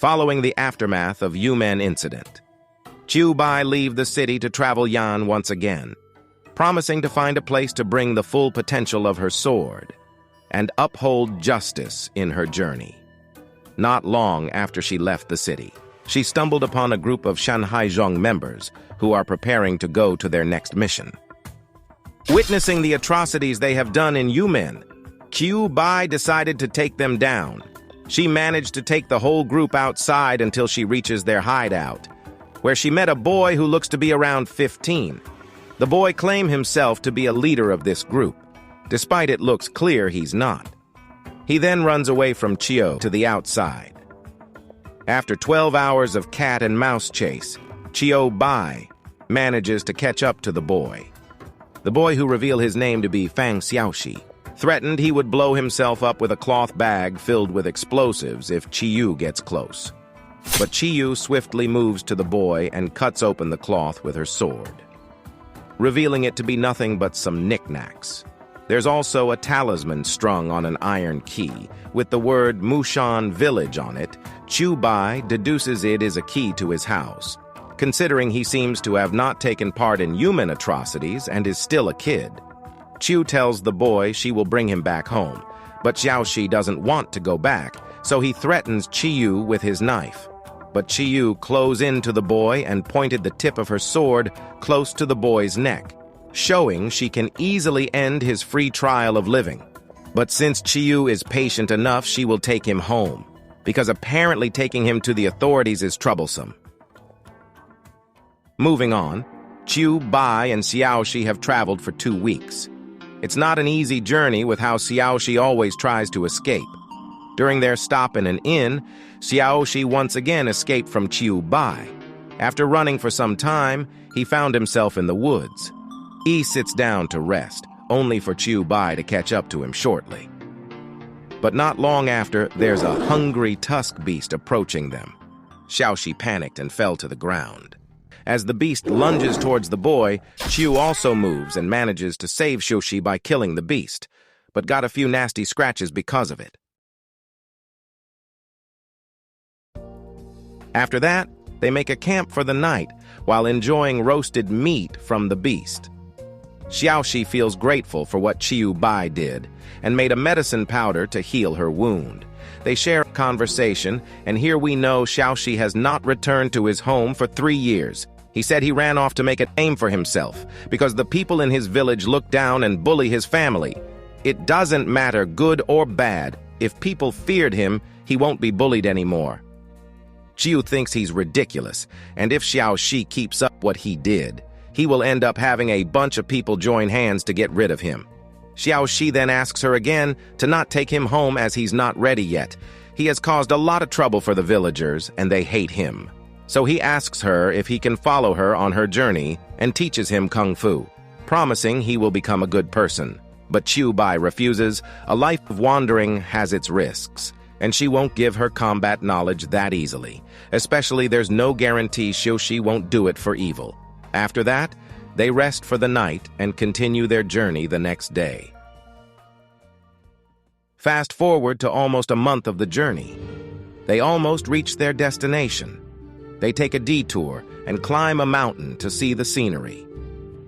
following the aftermath of Yumen incident. Qiubai leave the city to travel Yan once again, promising to find a place to bring the full potential of her sword and uphold justice in her journey. Not long after she left the city, she stumbled upon a group of Shanhaizhong members who are preparing to go to their next mission. Witnessing the atrocities they have done in Yumen, Qiubai decided to take them down. She managed to take the whole group outside until she reaches their hideout, where she met a boy who looks to be around 15. The boy claimed himself to be a leader of this group, despite it looks clear he's not. He then runs away from Qiubai to the outside. After 12 hours of cat and mouse chase, Qiubai manages to catch up to the boy. The boy, who revealed his name to be Fang Xiaoxi, threatened he would blow himself up with a cloth bag filled with explosives if Qiubai gets close. But Qiubai swiftly moves to the boy and cuts open the cloth with her sword, revealing it to be nothing but some knickknacks. There's also a talisman strung on an iron key with the word Mushan Village on it. Qiubai deduces it is a key to his house, considering he seems to have not taken part in human atrocities and is still a kid. Qiubai tells the boy she will bring him back home, but Xiaoxi doesn't want to go back, so he threatens Qiubai with his knife. But Qiubai closed into the boy and pointed the tip of her sword close to the boy's neck, showing she can easily end his free trial of living. But since Qiubai is patient enough, she will take him home, because apparently taking him to the authorities is troublesome. Moving on, Qiubai and Xiaoxi have traveled for 2 weeks. It's not an easy journey with how Xiaoxi always tries to escape. During their stop in an inn, Xiaoxi once again escaped from Qiubai. After running for some time, he found himself in the woods. He sits down to rest, only for Qiubai to catch up to him shortly. But not long after, there's a hungry tusk beast approaching them. Xiaoxi panicked and fell to the ground. As the beast lunges towards the boy, Qiubai also moves and manages to save Xiaoxi by killing the beast, but got a few nasty scratches because of it. After that, they make a camp for the night while enjoying roasted meat from the beast. Xiaoxi feels grateful for what Qiubai did and made a medicine powder to heal her wound. They share a conversation, and here we know Xiaoxi has not returned to his home for 3 years. He said he ran off to make a name for himself because the people in his village look down and bully his family. It doesn't matter, good or bad. If people feared him, he won't be bullied anymore. Qiubai thinks he's ridiculous, and if Xiaoxi keeps up what he did, he will end up having a bunch of people join hands to get rid of him. Xiaoxi then asks her again to not take him home as he's not ready yet. He has caused a lot of trouble for the villagers, and they hate him. So he asks her if he can follow her on her journey and teaches him kung fu, promising he will become a good person. But Qiubai refuses. A life of wandering has its risks, and she won't give her combat knowledge that easily. Especially, there's no guarantee Xiaoxi won't do it for evil. After that, they rest for the night and continue their journey the next day. Fast forward to almost a month of the journey. They almost reach their destination. They take a detour and climb a mountain to see the scenery.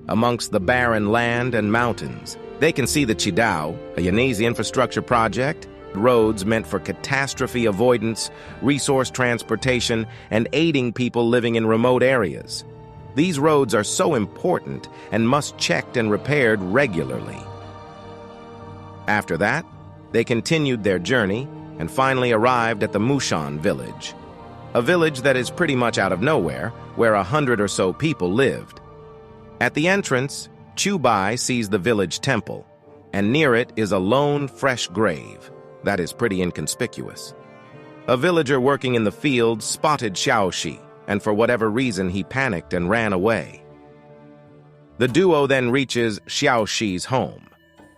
Amongst the barren land and mountains, they can see the Qidao, a Yanese infrastructure project, roads meant for catastrophe avoidance, resource transportation, and aiding people living in remote areas. These roads are so important and must checked and repaired regularly. After that, they continued their journey and finally arrived at the Mushan village, a village that is pretty much out of nowhere, where 100 or so people lived. At the entrance, Qiubai sees the village temple, and near it is a lone, fresh grave that is pretty inconspicuous. A villager working in the field spotted Xiaoxi, and for whatever reason he panicked and ran away. The duo then reaches Xiaoxi's home.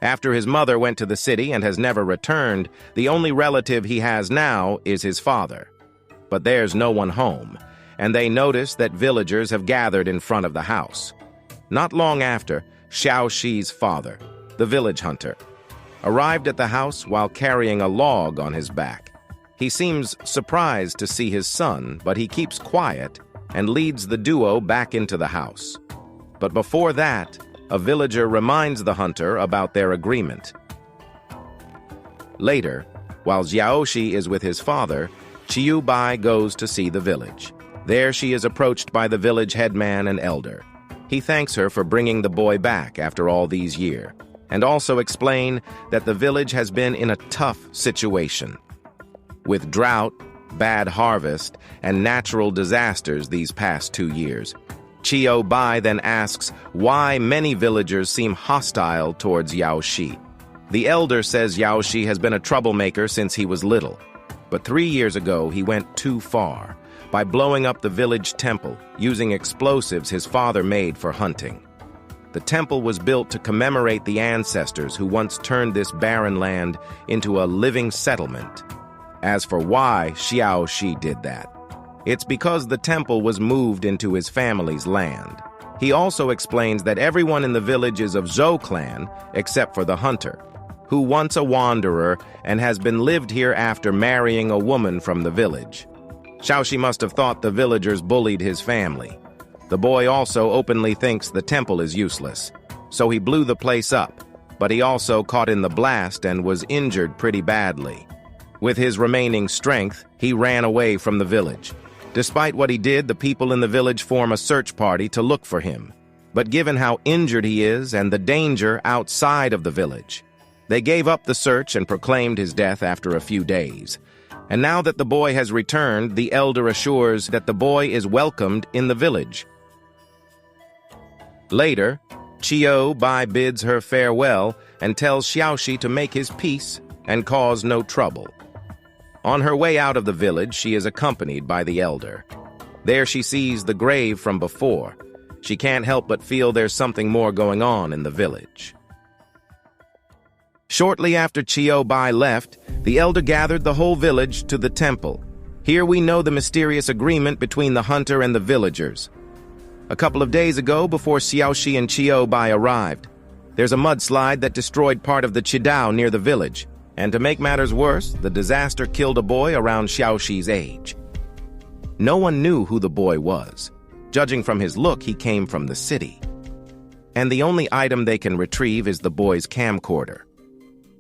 After his mother went to the city and has never returned, the only relative he has now is his father. But there's no one home, and they notice that villagers have gathered in front of the house. Not long after, Xiaoxi's father, the village hunter, arrived at the house while carrying a log on his back. He seems surprised to see his son, but he keeps quiet and leads the duo back into the house. But before that, a villager reminds the hunter about their agreement. Later, while Xiaoxi is with his father, Qiubai goes to see the village. There she is approached by the village headman and elder. He thanks her for bringing the boy back after all these years, and also explain that the village has been in a tough situation. With drought, bad harvest, and natural disasters these past 2 years, Qiubai then asks why many villagers seem hostile towards Yaoxi. The elder says Yaoxi has been a troublemaker since he was little, but 3 years ago he went too far by blowing up the village temple using explosives his father made for hunting. The temple was built to commemorate the ancestors who once turned this barren land into a living settlement. As for why Xiaoxi did that, it's because the temple was moved into his family's land. He also explains that everyone in the village is of Zhou clan except for the hunter, who once a wanderer and has been lived here after marrying a woman from the village. Xiaoxi must have thought the villagers bullied his family. The boy also openly thinks the temple is useless, so he blew the place up, but he also caught in the blast and was injured pretty badly. With his remaining strength, he ran away from the village. Despite what he did, the people in the village form a search party to look for him. But given how injured he is and the danger outside of the village, they gave up the search and proclaimed his death after a few days. And now that the boy has returned, the elder assures that the boy is welcomed in the village. Later, Qiubai bids her farewell and tells Xiaoxi to make his peace and cause no trouble. On her way out of the village, she is accompanied by the elder. There she sees the grave from before. She can't help but feel there's something more going on in the village. Shortly after Qiubai left, the elder gathered the whole village to the temple. Here we know the mysterious agreement between the hunter and the villagers. A couple of days ago, before Xiaoxi and Qiubai arrived, there's a mudslide that destroyed part of the Qidao near the village. And to make matters worse, the disaster killed a boy around Xiaoxi's age. No one knew who the boy was. Judging from his look, he came from the city. And the only item they can retrieve is the boy's camcorder.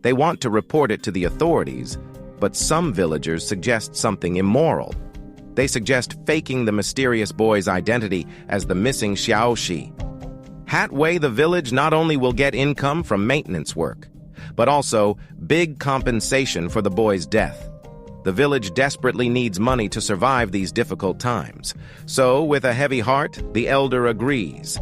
They want to report it to the authorities, but some villagers suggest something immoral. They suggest faking the mysterious boy's identity as the missing Xiaoxi. That way, the village not only will get income from maintenance work, but also big compensation for the boy's death. The village desperately needs money to survive these difficult times. So, with a heavy heart, the elder agrees.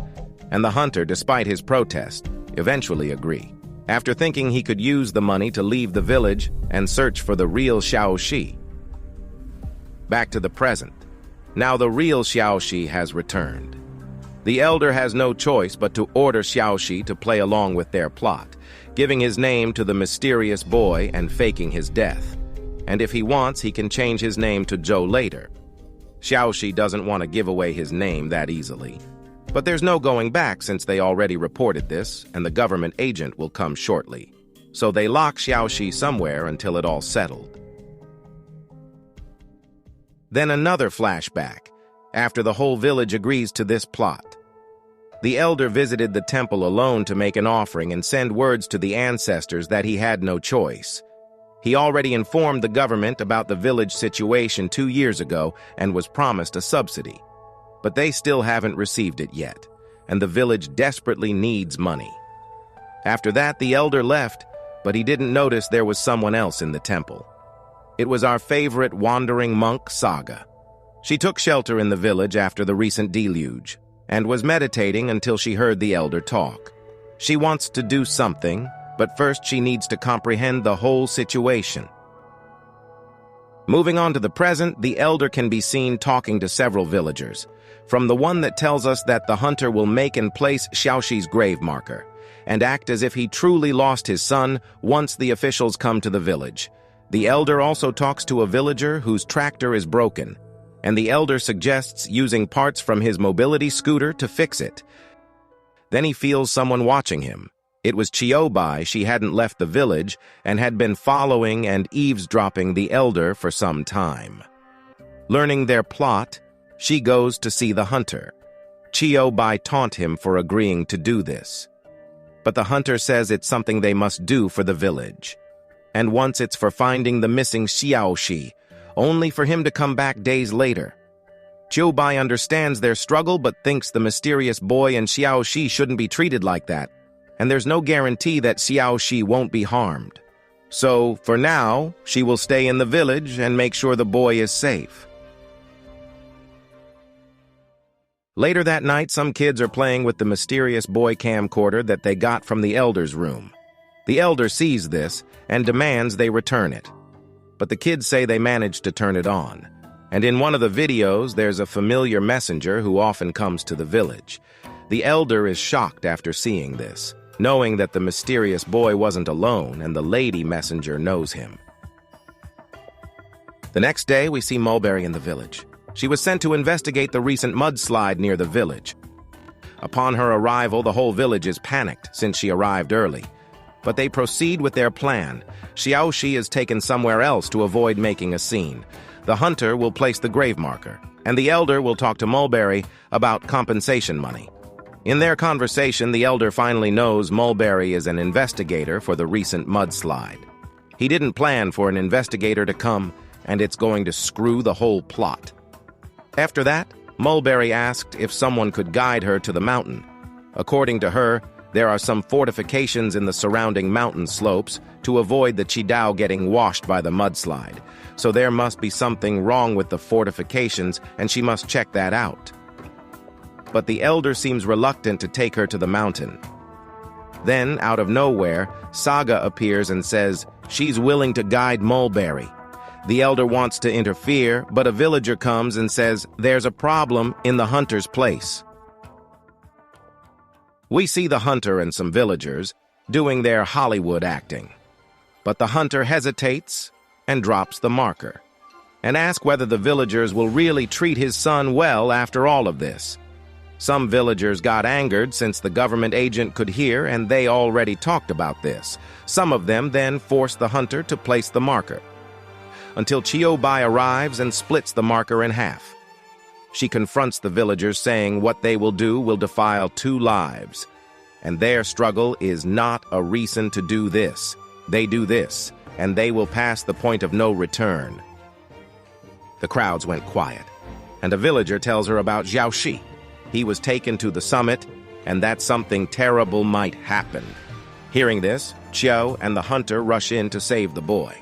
And the hunter, despite his protest, eventually agree, after thinking he could use the money to leave the village and search for the real Xiaoxi. Back to the present. Now the real Xiaoxi has returned. The elder has no choice but to order Xiaoxi to play along with their plot, giving his name to the mysterious boy and faking his death. And if he wants, he can change his name to Zhou later. Xiaoxi doesn't want to give away his name that easily. But there's no going back since they already reported this, and the government agent will come shortly. So they lock Xiaoxi somewhere until it all settled. Then another flashback, after the whole village agrees to this plot. The elder visited the temple alone to make an offering and send words to the ancestors that he had no choice. He already informed the government about the village situation 2 years ago and was promised a subsidy. But they still haven't received it yet, and the village desperately needs money. After that, the elder left, but he didn't notice there was someone else in the temple. It was our favorite wandering monk, Saga. She took shelter in the village after the recent deluge, and was meditating until she heard the elder talk. She wants to do something, but first she needs to comprehend the whole situation. Moving on to the present, the elder can be seen talking to several villagers, from the one that tells us that the hunter will make and place Xiaoxi's grave marker, and act as if he truly lost his son once the officials come to the village. The elder also talks to a villager whose tractor is broken, and the elder suggests using parts from his mobility scooter to fix it. Then he feels someone watching him. It was Qiubai. She hadn't left the village and had been following and eavesdropping the elder for some time. Learning their plot, she goes to see the hunter. Qiubai taunt him for agreeing to do this. But the hunter says it's something they must do for the village. And once it's for finding the missing Xiaoxi, only for him to come back days later. Qiubai understands their struggle but thinks the mysterious boy and Xiaoxi shouldn't be treated like that, and there's no guarantee that Xiaoxi won't be harmed. So, for now, she will stay in the village and make sure the boy is safe. Later that night, some kids are playing with the mysterious boy camcorder that they got from the elder's room. The elder sees this and demands they return it. But the kids say they managed to turn it on. And in one of the videos, there's a familiar messenger who often comes to the village. The elder is shocked after seeing this, knowing that the mysterious boy wasn't alone and the lady messenger knows him. The next day, we see Mulberry in the village. She was sent to investigate the recent mudslide near the village. Upon her arrival, the whole village is panicked since she arrived early. But they proceed with their plan. Xiaoxi is taken somewhere else to avoid making a scene. The hunter will place the grave marker, and the elder will talk to Mulberry about compensation money. In their conversation, the elder finally knows Mulberry is an investigator for the recent mudslide. He didn't plan for an investigator to come, and it's going to screw the whole plot. After that, Mulberry asked if someone could guide her to the mountain. According to her, there are some fortifications in the surrounding mountain slopes to avoid the Qidao getting washed by the mudslide. So there must be something wrong with the fortifications, and she must check that out. But the elder seems reluctant to take her to the mountain. Then, out of nowhere, Saga appears and says she's willing to guide Mulberry. The elder wants to interfere, but a villager comes and says there's a problem in the hunter's place. We see the hunter and some villagers doing their Hollywood acting. But the hunter hesitates and drops the marker, and asks whether the villagers will really treat his son well after all of this. Some villagers got angered since the government agent could hear and they already talked about this. Some of them then forced the hunter to place the marker, until Qiubai arrives and splits the marker in half. She confronts the villagers, saying what they will do will defile 2 lives, and their struggle is not a reason to do this. They do this, and they will pass the point of no return. The crowds went quiet, and a villager tells her about Xiaoxi. He was taken to the summit, and that something terrible might happen. Hearing this, Qiu and the hunter rush in to save the boy.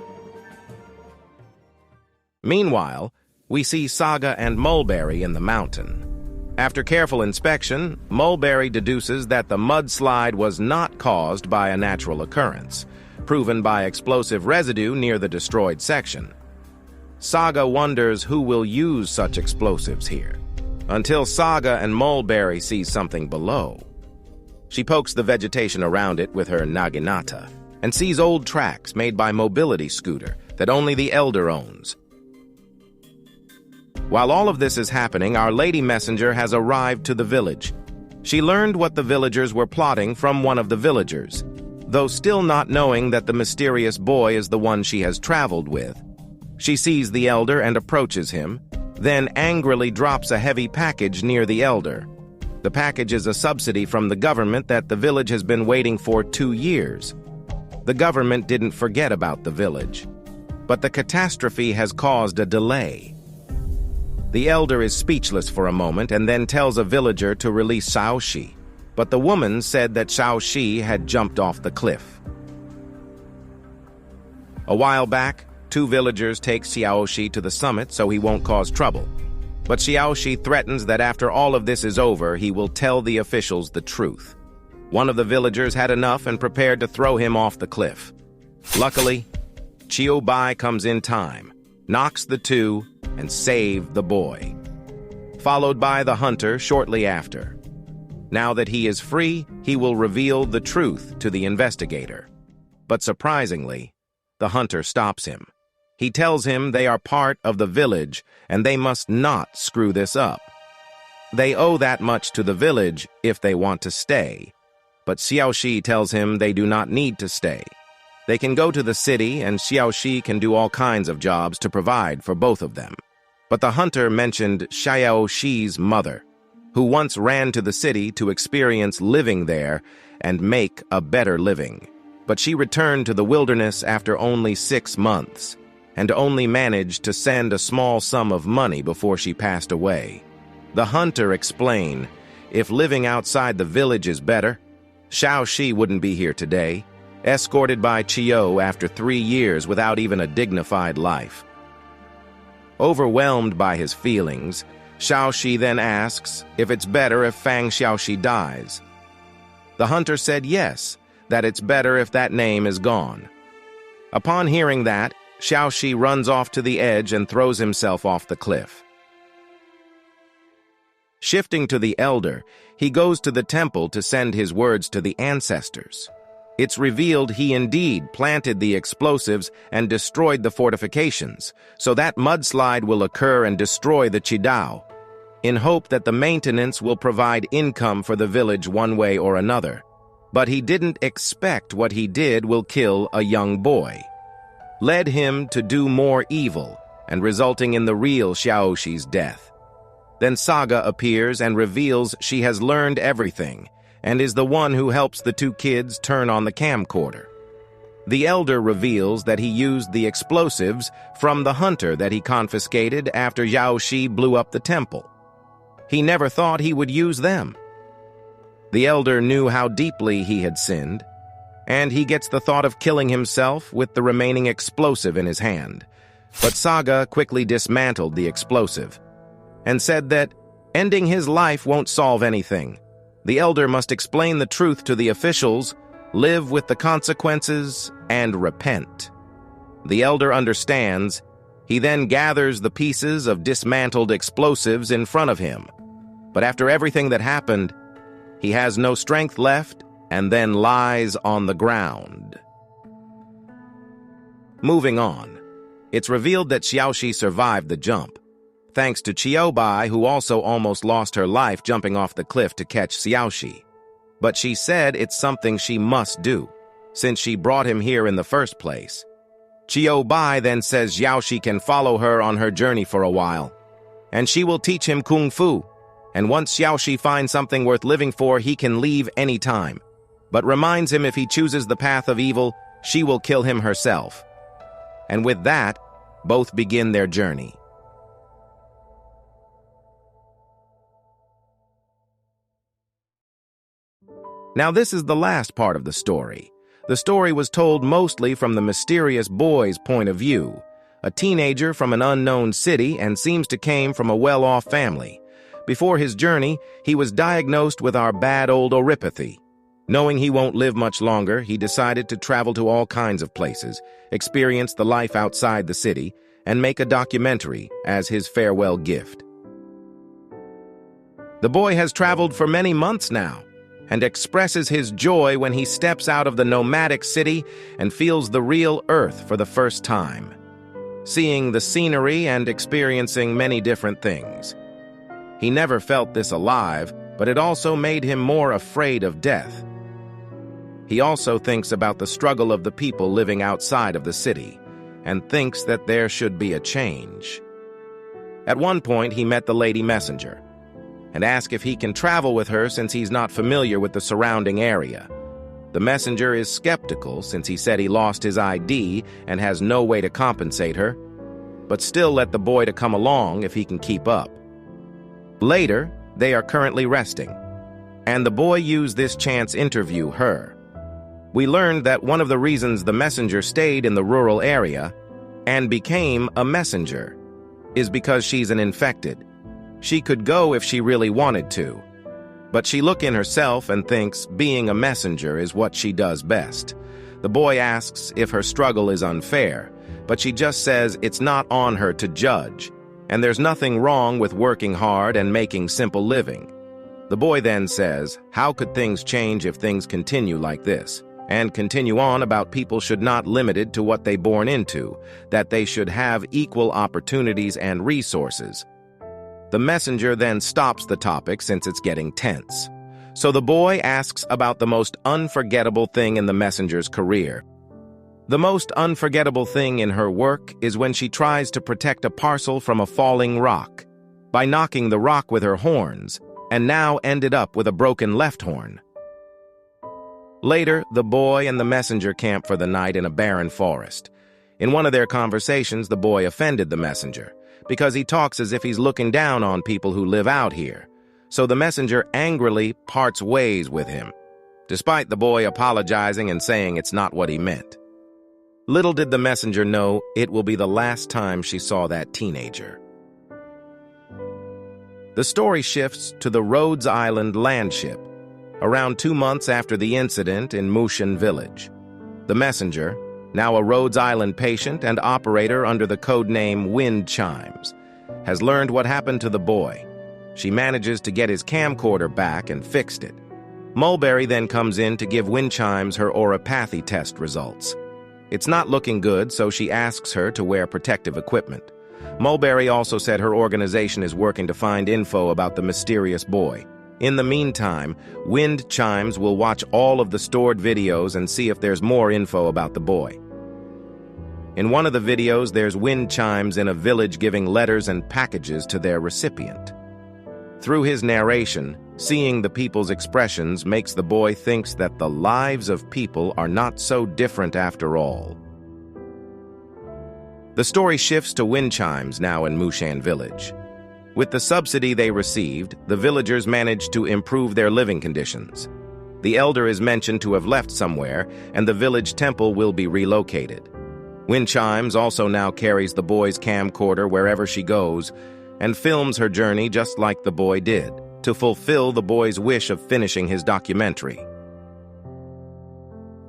Meanwhile, we see Saga and Mulberry in the mountain. After careful inspection, Mulberry deduces that the mudslide was not caused by a natural occurrence, proven by explosive residue near the destroyed section. Saga wonders who will use such explosives here, until Saga and Mulberry see something below. She pokes the vegetation around it with her naginata and sees old tracks made by mobility scooter that only the elder owns. While all of this is happening, Our Lady Messenger has arrived to the village. She learned what the villagers were plotting from one of the villagers, though still not knowing that the mysterious boy is the one she has traveled with. She sees the elder and approaches him, then angrily drops a heavy package near the elder. The package is a subsidy from the government that the village has been waiting for 2 years. The government didn't forget about the village, but the catastrophe has caused a delay. The elder is speechless for a moment and then tells a villager to release Xiaoxi, but the woman said that Xiaoxi had jumped off the cliff. A while back, 2 villagers take Xiaoxi to the summit so he won't cause trouble. But Xiaoxi threatens that after all of this is over, he will tell the officials the truth. One of the villagers had enough and prepared to throw him off the cliff. Luckily, Qiubai comes in time, knocks the 2, and saves the boy, followed by the hunter shortly after. Now that he is free, he will reveal the truth to the investigator. But surprisingly, the hunter stops him. He tells him they are part of the village and they must not screw this up. They owe that much to the village if they want to stay. but Xiaoxi tells him they do not need to stay. They can go to the city, and Xiaoxi can do all kinds of jobs to provide for both of them. But the hunter mentioned Xiaoxi's mother, who once ran to the city to experience living there and make a better living. But she returned to the wilderness after only 6 months, and only managed to send a small sum of money before she passed away. The hunter explained, if living outside the village is better, Xiaoxi wouldn't be here today, escorted by Qiubai after 3 years without even a dignified life. Overwhelmed by his feelings, Xiaoxi then asks if it's better if Fang Xiaoxi dies. The hunter said yes, that it's better if that name is gone. Upon hearing that, Xiaoxi runs off to the edge and throws himself off the cliff. Shifting to the elder, he goes to the temple to send his words to the ancestors. It's revealed he indeed planted the explosives and destroyed the fortifications, so that mudslide will occur and destroy the Qidao, in hope that the maintenance will provide income for the village one way or another. But he didn't expect what he did will kill a young boy, led him to do more evil, and resulting in the real Xiaoxi's death. Then Saga appears and reveals she has learned everything, and is the one who helps the 2 kids turn on the camcorder. The elder reveals that he used the explosives from the hunter that he confiscated after Xiaoxi blew up the temple. He never thought he would use them. The elder knew how deeply he had sinned, and he gets the thought of killing himself with the remaining explosive in his hand. But Saga quickly dismantled the explosive, and said that ending his life won't solve anything. The elder must explain the truth to the officials, live with the consequences, and repent. The elder understands. He then gathers the pieces of dismantled explosives in front of him. But after everything that happened, he has no strength left and then lies on the ground. Moving on, it's revealed that Xiaoxi survived the jump, thanks to Qiubai, who also almost lost her life jumping off the cliff to catch Xiaoxi. But she said it's something she must do, since she brought him here in the first place. Qiubai then says Xiaoxi can follow her on her journey for a while, and she will teach him kung fu, and once Xiaoxi finds something worth living for, he can leave any time, but reminds him if he chooses the path of evil, she will kill him herself. And with that, both begin their journey. Now this is the last part of the story. The story was told mostly from the mysterious boy's point of view, a teenager from an unknown city and seems to came from a well-off family. Before his journey, he was diagnosed with our bad old oropathy. Knowing he won't live much longer, he decided to travel to all kinds of places, experience the life outside the city, and make a documentary as his farewell gift. The boy has traveled for many months now, and expresses his joy when he steps out of the nomadic city and feels the real earth for the first time, seeing the scenery and experiencing many different things. He never felt this alive, but it also made him more afraid of death. He also thinks about the struggle of the people living outside of the city, and thinks that there should be a change. At one point, he met the lady messenger, and ask if he can travel with her since he's not familiar with the surrounding area. The messenger is skeptical since he said he lost his ID and has no way to compensate her, but still let the boy to come along if he can keep up. Later, they are currently resting, and the boy used this chance interview her. We learned that one of the reasons the messenger stayed in the rural area and became a messenger is because she's an infected. She could go if she really wanted to, but she looks in herself and thinks being a messenger is what she does best. The boy asks if her struggle is unfair, but she just says it's not on her to judge, and there's nothing wrong with working hard and making simple living. The boy then says, how could things change if things continue like this? And continue on about people should not limited to what they born into, that they should have equal opportunities and resources. The messenger then stops the topic since it's getting tense. So the boy asks about the most unforgettable thing in the messenger's career. The most unforgettable thing in her work is when she tries to protect a parcel from a falling rock by knocking the rock with her horns, and now ended up with a broken left horn. Later, the boy and the messenger camp for the night in a barren forest. In one of their conversations, the boy offended the messenger because he talks as if he's looking down on people who live out here. So the messenger angrily parts ways with him, despite the boy apologizing and saying it's not what he meant. Little did the messenger know it will be the last time she saw that teenager. The story shifts to the Rhodes Island landship, around 2 months after the incident in Mushan village. The messenger, now a Rhodes Island patient and operator under the codename Wind Chimes, has learned what happened to the boy. She manages to get his camcorder back and fixed it. Mulberry then comes in to give Wind Chimes her oropathy test results. It's not looking good, so she asks her to wear protective equipment. Mulberry also said her organization is working to find info about the mysterious boy. In the meantime, Wind Chimes will watch all of the stored videos and see if there's more info about the boy. In one of the videos, there's Wind Chimes in a village giving letters and packages to their recipient. Through his narration, seeing the people's expressions makes the boy think that the lives of people are not so different after all. The story shifts to Wind Chimes now in Mushan village. With the subsidy they received, the villagers managed to improve their living conditions. The elder is mentioned to have left somewhere, and the village temple will be relocated. Wind Chimes also now carries the boy's camcorder wherever she goes, and films her journey just like the boy did, to fulfill the boy's wish of finishing his documentary.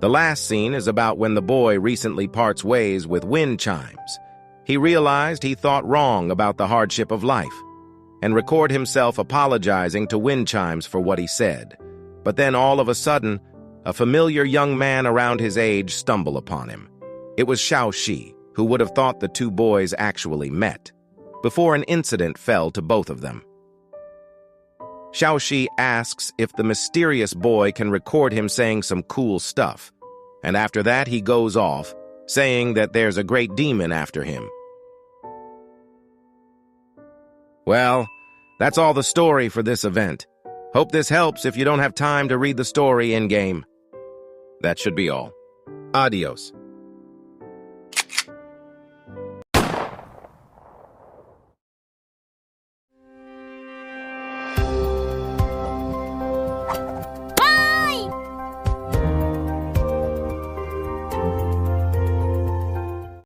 The last scene is about when the boy recently parts ways with Wind Chimes. He realized he thought wrong about the hardship of life, and record himself apologizing to Wind Chimes for what he said. But then all of a sudden, a familiar young man around his age stumbled upon him. It was Qiubai, who would have thought the two boys actually met, before an incident fell to both of them. Qiubai asks if the mysterious boy can record him saying some cool stuff, and after that he goes off, saying that there's a great demon after him. Well, that's all the story for this event. Hope this helps if you don't have time to read the story in-game. That should be all. Adios.